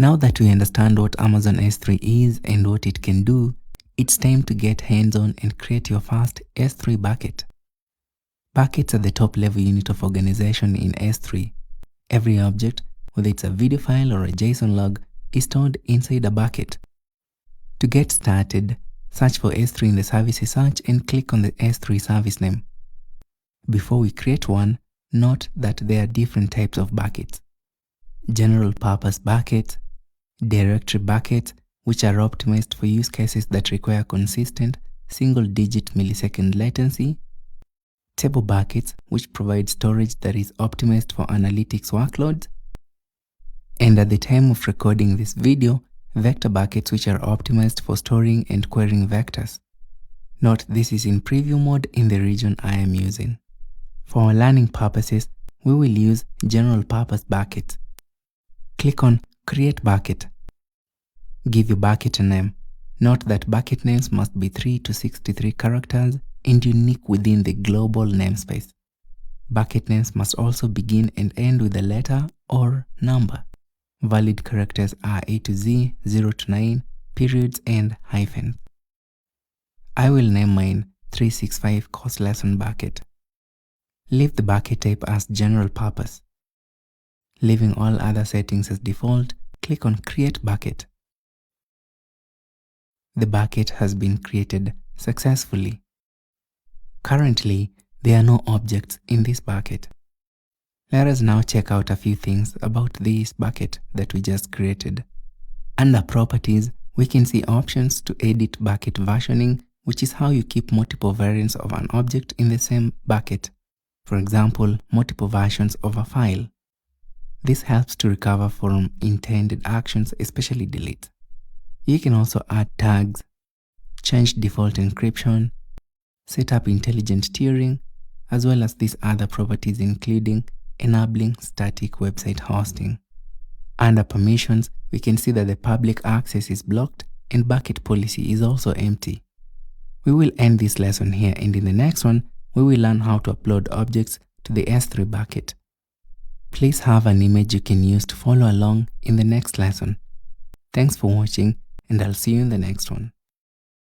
Now that we understand what Amazon S3 is and what it can do, it's time to get hands-on and create your first S3 bucket. Buckets are the top-level unit of organization in S3. Every object, whether it's a video file or a JSON log, is stored inside a bucket. To get started, search for S3 in the Services search and click on the S3 service name. Before we create one, note that there are different types of buckets. General purpose buckets, directory buckets, which are optimized for use cases that require consistent single-digit millisecond latency, table buckets, which provide storage that is optimized for analytics workloads, and at the time of recording this video, vector buckets, which are optimized for storing and querying vectors. Note this is in preview mode in the region I am using. For our learning purposes, we will use general purpose buckets. Click on Create Bucket. Give your bucket a name. Note that bucket names must be 3 to 63 characters and unique within the global namespace. Bucket names must also begin and end with a letter or number. Valid characters are A to Z, 0 to 9, periods and hyphens. I will name mine 365 course lesson bucket. Leave the bucket type as general purpose. Leaving all other settings as default, click on Create Bucket. The bucket has been created successfully. Currently, there are no objects in this bucket. Let us now check out a few things about this bucket that we just created. Under Properties, we can see options to edit bucket versioning, which is how you keep multiple variants of an object in the same bucket. For example, multiple versions of a file. This helps to recover from intended actions, especially delete. You can also add tags, change default encryption, set up intelligent tiering, as well as these other properties including enabling static website hosting. Under Permissions, we can see that the public access is blocked and bucket policy is also empty. We will end this lesson here, and in the next one, we will learn how to upload objects to the S3 bucket. Please have an image you can use to follow along in the next lesson. Thanks for watching, and I'll see you in the next one.